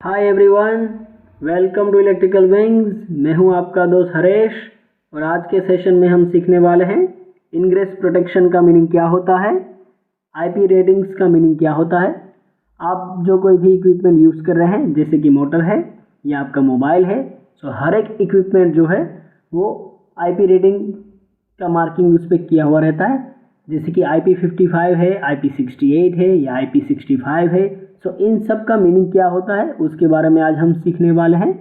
Hi everyone, welcome to electrical wings. मैं हूं आपका दोस्त हरेश और आज के सेशन में हम सीखने वाले हैं इनग्रेस प्रोटेक्शन का मीनिंग क्या होता है, आईपी रेटिंग्स का मीनिंग क्या होता है। आप जो कोई भी इक्विपमेंट यूज़ कर रहे हैं जैसे कि मोटर है या आपका मोबाइल है, तो हर एक इक्विपमेंट जो है वो आईपी रेटिंग का मार्किंग उस पर किया हुआ रहता है। जैसे कि IP55 है, IP68 है या IP65 है। सो इन सब का मीनिंग क्या होता है उसके बारे में आज हम सीखने वाले हैं।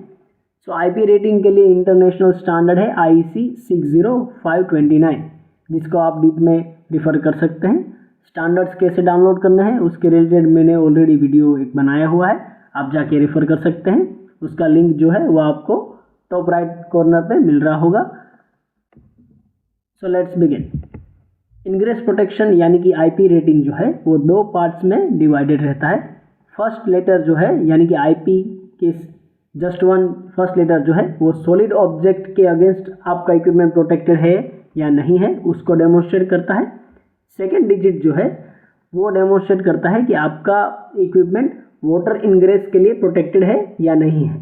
सो आईपी रेटिंग के लिए इंटरनेशनल स्टैंडर्ड है IEC 60529, जिसको आप डीप में रिफ़र कर सकते हैं। स्टैंडर्ड्स कैसे डाउनलोड करना है उसके रिलेटेड मैंने ऑलरेडी वीडियो एक बनाया हुआ है, आप जाके रेफ़र कर सकते हैं। उसका लिंक जो है वो आपको टॉप राइट कॉर्नर पे मिल रहा होगा। So let's begin. Ingress protection यानी कि आईपी रेटिंग जो है वो दो पार्ट्स में डिवाइडेड रहता है। फर्स्ट लेटर जो है यानी कि आईपी के जस्ट वन फर्स्ट लेटर जो है वो सॉलिड ऑब्जेक्ट के अगेंस्ट आपका इक्विपमेंट प्रोटेक्टेड है या नहीं है उसको डेमोन्स्ट्रेट करता है। सेकेंड डिजिट जो है वो डेमोन्स्ट्रेट करता है कि आपका इक्विपमेंट वाटर इनग्रेस के लिए प्रोटेक्टेड है या नहीं है।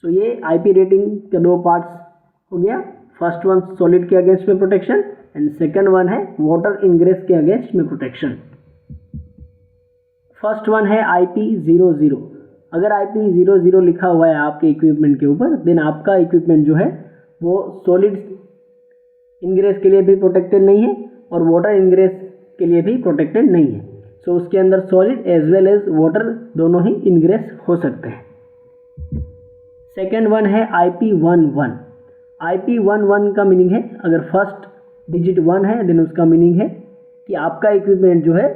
सो ये आईपी रेटिंग के दो पार्ट्स हो गया। फर्स्ट वन सॉलिड के अगेंस्ट में प्रोटेक्शन एंड सेकेंड वन है वाटर इनग्रेस के अगेंस्ट में प्रोटेक्शन। फर्स्ट वन है IP00। अगर IP00 लिखा हुआ है आपके इक्विपमेंट के ऊपर, देन आपका इक्विपमेंट जो है वो सॉलिड इनग्रेस के लिए भी प्रोटेक्टेड नहीं है और वाटर इनग्रेस के लिए भी प्रोटेक्टेड नहीं है। सो उसके अंदर solid as well as water दोनों ही इनग्रेस हो सकते हैं। सेकेंड वन है IP11। IP11 का मीनिंग है, अगर फर्स्ट डिजिट 1 है देन उसका मीनिंग है कि आपका इक्विपमेंट जो है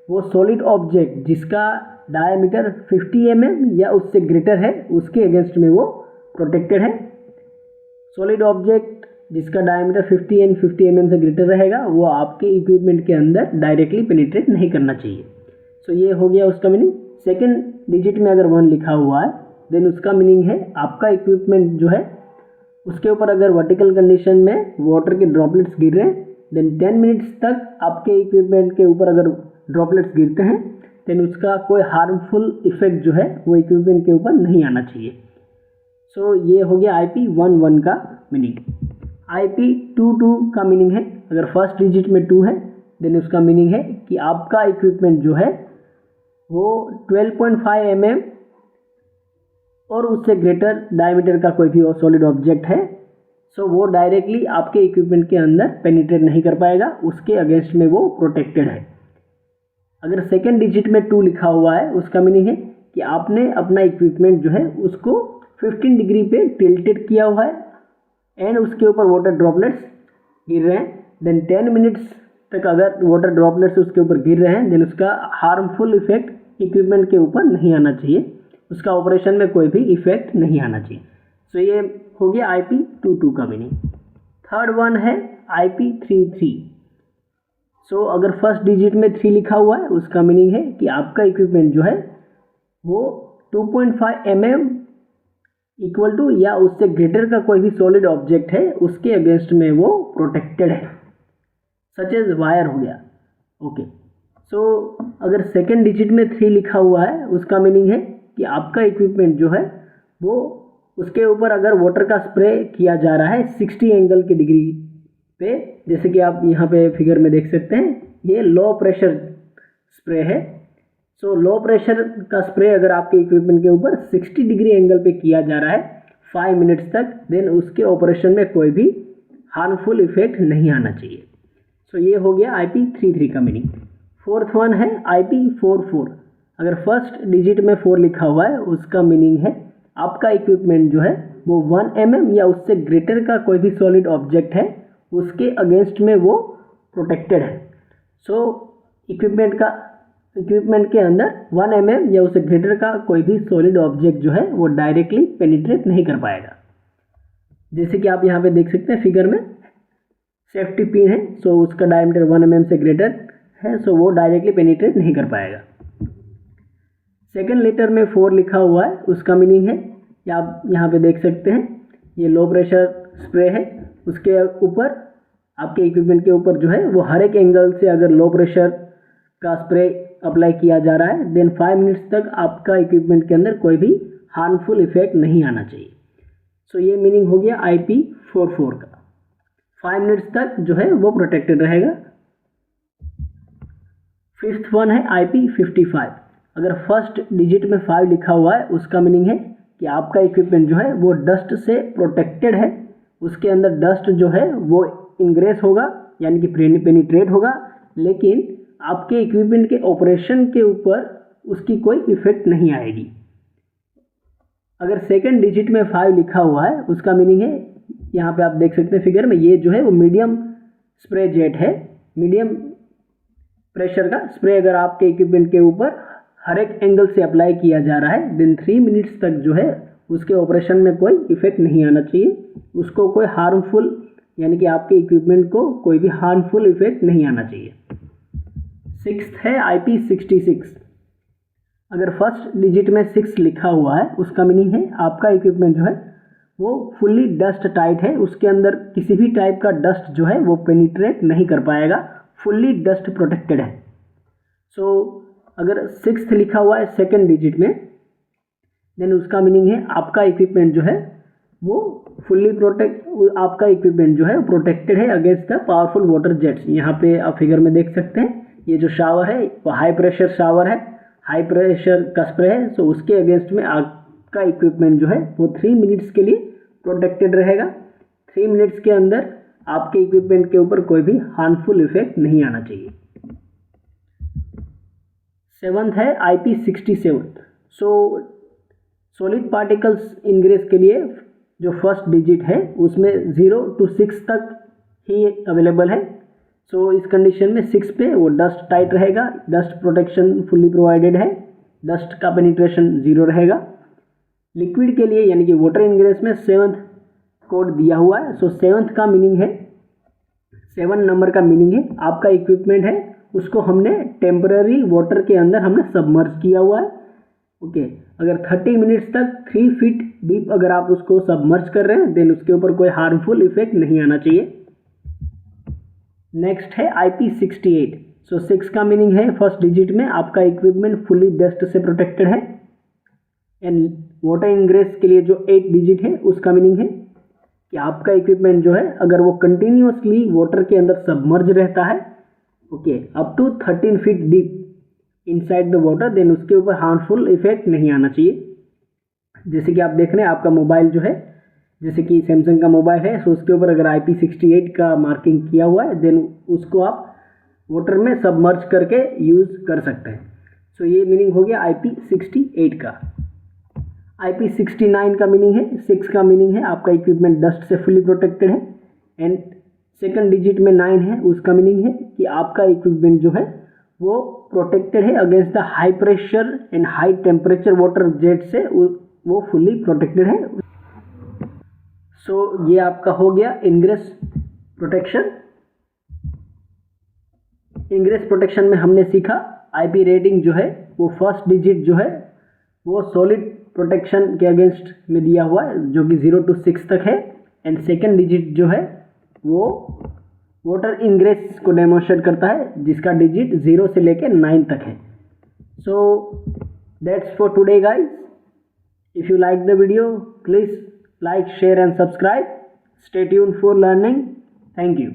वो सॉलिड ऑब्जेक्ट जिसका डायमीटर 50 mm या उससे ग्रेटर है उसके अगेंस्ट में वो प्रोटेक्टेड है। सॉलिड ऑब्जेक्ट जिसका डायमीटर 50 mm से ग्रेटर रहेगा वो आपके इक्विपमेंट के अंदर डायरेक्टली पेनिट्रेट नहीं करना चाहिए। सो ये हो गया उसका मीनिंग। सेकेंड डिजिट में अगर 1 लिखा हुआ है देन उसका मीनिंग है आपका इक्विपमेंट जो है उसके ऊपर अगर वर्टिकल कंडीशन में वाटर के ड्रॉपलेट्स गिर रहे हैं देन 10 मिनट्स तक आपके इक्विपमेंट के ऊपर अगर ड्रॉपलेट्स गिरते हैं देन उसका कोई हार्मफुल इफेक्ट जो है वो इक्विपमेंट के ऊपर नहीं आना चाहिए। सो ये हो गया IP11 का मीनिंग। IP22 का मीनिंग है, अगर फर्स्ट डिजिट में 2 है देन उसका मीनिंग है कि आपका इक्विपमेंट जो है वो 12.5 mm और उससे ग्रेटर डायमीटर का कोई भी सॉलिड ऑब्जेक्ट है, सो वो डायरेक्टली आपके इक्विपमेंट के अंदर पेनिट्रेट नहीं कर पाएगा, उसके अगेंस्ट में वो प्रोटेक्टेड है। अगर सेकेंड डिजिट में 2 लिखा हुआ है उसका मीनिंग है कि आपने अपना इक्विपमेंट जो है उसको 15 डिग्री पे टिल्टेड किया हुआ है एंड उसके ऊपर वाटर ड्रॉपलेट्स गिर रहे हैं। देन 10 मिनट्स तक अगर वाटर ड्रॉपलेट्स उसके ऊपर गिर रहे हैं देन उसका हार्मफुल इफेक्ट इक्विपमेंट के ऊपर नहीं आना चाहिए, उसका ऑपरेशन में कोई भी इफेक्ट नहीं आना चाहिए। सो ये हो गया IP22 का मीनिंग। थर्ड वन है IP33। सो अगर फर्स्ट डिजिट में 3 लिखा हुआ है उसका मीनिंग है कि आपका इक्विपमेंट जो है वो 2.5 mm इक्वल टू या उससे ग्रेटर का कोई भी सॉलिड ऑब्जेक्ट है उसके अगेंस्ट में वो प्रोटेक्टेड है, सच एज वायर हो गया। ओके, सो अगर सेकेंड डिजिट में 3 लिखा हुआ है उसका मीनिंग है कि आपका इक्विपमेंट जो है वो उसके ऊपर अगर वाटर का स्प्रे किया जा रहा है 60 एंगल की डिग्री पे, जैसे कि आप यहाँ पे फिगर में देख सकते हैं ये लो प्रेशर स्प्रे है। सो लो प्रेशर का स्प्रे अगर आपके इक्विपमेंट के ऊपर 60 डिग्री एंगल पे किया जा रहा है 5 मिनट्स तक, देन उसके ऑपरेशन में कोई भी हार्मफुल इफेक्ट नहीं आना चाहिए। सो ये हो गया IP33 का मीनिंग। फोर्थ वन है IP44। अगर फर्स्ट डिजिट में 4 लिखा हुआ है उसका मीनिंग है आपका इक्विपमेंट जो है वो 1 mm या उससे ग्रेटर का कोई भी सॉलिड ऑब्जेक्ट है उसके अगेंस्ट में वो प्रोटेक्टेड है। सो इक्विपमेंट के अंदर 1 mm या उससे ग्रेटर का कोई भी सॉलिड ऑब्जेक्ट जो है वो डायरेक्टली पेनिट्रेट नहीं कर पाएगा। जैसे कि आप यहाँ पे देख सकते हैं फिगर में सेफ्टी पिन है, सो उसका डायमीटर 1 mm से ग्रेटर है, सो वो डायरेक्टली पेनिट्रेट नहीं कर पाएगा। सेकेंड लेटर में 4 लिखा हुआ है उसका मीनिंग है कि आप यहाँ पे देख सकते हैं ये लो प्रेशर स्प्रे है, उसके ऊपर आपके इक्विपमेंट के ऊपर जो है वो हर एक एंगल से अगर लो प्रेशर का स्प्रे अप्लाई किया जा रहा है देन 5 मिनट्स तक आपका इक्विपमेंट के अंदर कोई भी हार्मफुल इफेक्ट नहीं आना चाहिए। सो ये मीनिंग हो गया IP44 का। 5 मिनट्स तक जो है वो प्रोटेक्टेड रहेगा। फिफ्थ वन है IP55। अगर फर्स्ट डिजिट में 5 लिखा हुआ है उसका मीनिंग है कि आपका इक्विपमेंट जो है वो डस्ट से प्रोटेक्टेड है, उसके अंदर डस्ट जो है वो इंग्रेस होगा यानी कि पेनिट्रेट होगा, लेकिन आपके इक्विपमेंट के ऑपरेशन के ऊपर उसकी कोई इफेक्ट नहीं आएगी। अगर सेकंड डिजिट में 5 लिखा हुआ है उसका मीनिंग है, यहाँ पे आप देख सकते हैं फिगर में, ये जो है वो मीडियम स्प्रे जेट है, मीडियम प्रेशर का स्प्रे अगर आपके इक्विपमेंट के ऊपर हर एक एंगल से अप्लाई किया जा रहा है देन 3 मिनट्स तक जो है उसके ऑपरेशन में कोई इफेक्ट नहीं आना चाहिए, उसको कोई हार्मफुल यानी कि आपके इक्विपमेंट को कोई भी हार्मफुल इफेक्ट नहीं आना चाहिए। सिक्स्थ है IP66। अगर फर्स्ट डिजिट में 6 लिखा हुआ है उसका मीनिंग है आपका इक्विपमेंट जो है वो फुल्ली डस्ट टाइट है, उसके अंदर किसी भी टाइप का डस्ट जो है वो पेनिट्रेट नहीं कर पाएगा, फुल्ली डस्ट प्रोटेक्टेड है। सो अगर 6 लिखा हुआ है सेकंड डिजिट में देन उसका मीनिंग है आपका इक्विपमेंट जो है वो फुल्ली आपका इक्विपमेंट जो है प्रोटेक्टेड है against the powerful water jets. यहाँ पे आप फिगर में देख सकते हैं ये जो शावर है वो हाई प्रेशर शावर है, हाई प्रेशर का स्प्रे है। सो उसके अगेंस्ट में आपका इक्विपमेंट जो है वो 3 मिनट्स के लिए प्रोटेक्टेड रहेगा। 3 मिनट्स के अंदर आपके इक्विपमेंट के ऊपर कोई भी हार्मफुल इफेक्ट नहीं आना चाहिए। 7th है IP67। सो सॉलिड पार्टिकल्स इनग्रेस के लिए जो फर्स्ट डिजिट है उसमें 0 to 6 तक ही अवेलेबल है। सो इस कंडीशन में 6 पे वो डस्ट टाइट रहेगा, डस्ट प्रोटेक्शन फुल्ली प्रोवाइडेड है, डस्ट का पेनिट्रेशन 0 रहेगा। लिक्विड के लिए यानी कि वाटर इनग्रेस में 7th कोड दिया हुआ है। सो 7th का मीनिंग है, 7 नंबर का मीनिंग है आपका इक्विपमेंट है उसको हमने टेम्पररी वाटर के अंदर हमने सबमर्ज किया हुआ है। ओके, अगर 30 मिनट्स तक 3 फीट डीप अगर आप उसको सबमर्ज कर रहे हैं देन उसके ऊपर कोई हार्मफुल इफेक्ट नहीं आना चाहिए। नेक्स्ट है IP68। सो 6 का मीनिंग है फर्स्ट डिजिट में आपका इक्विपमेंट फुली डस्ट से प्रोटेक्टेड है। एंड वाटर इनग्रेस के लिए जो 8 डिजिट है उसका मीनिंग है कि आपका इक्विपमेंट जो है अगर वो कंटिन्यूसली वाटर के अंदर सबमर्ज रहता है okay up to 13 feet deep inside the water then उसके ऊपर हार्मफुल इफेक्ट नहीं आना चाहिए। जैसे कि आप देख रहे हैं आपका मोबाइल जो है, जैसे कि सैमसंग का मोबाइल है, सो उसके ऊपर अगर IP68 का मार्किंग किया हुआ है देन उसको आप वाटर में सबमर्ज करके यूज़ कर सकते हैं। सो ये मीनिंग हो गया IP68 का। IP69 का मीनिंग है, 6 का मीनिंग है आपका इक्विपमेंट डस्ट से फुली प्रोटेक्टेड है। एंड सेकंड डिजिट में 9 है, उसका मीनिंग है कि आपका इक्विपमेंट जो है वो प्रोटेक्टेड है against the high pressure and high temperature water jet से वो फुली प्रोटेक्टेड है। सो ये आपका हो गया इनग्रेस प्रोटेक्शन। इनग्रेस प्रोटेक्शन में हमने सीखा IP रेटिंग जो है वो फर्स्ट डिजिट जो है वो सॉलिड प्रोटेक्शन के अगेंस्ट में दिया हुआ है जो कि 0 to 6 तक है। एंड सेकंड डिजिट जो है वो वाटर इनग्रेस को डेमोन्स्ट्रेट करता है जिसका डिजिट 0 से लेके 9 तक है। So that's for today guys. If you like the video please like, share and subscribe. Stay tuned for learning. Thank you.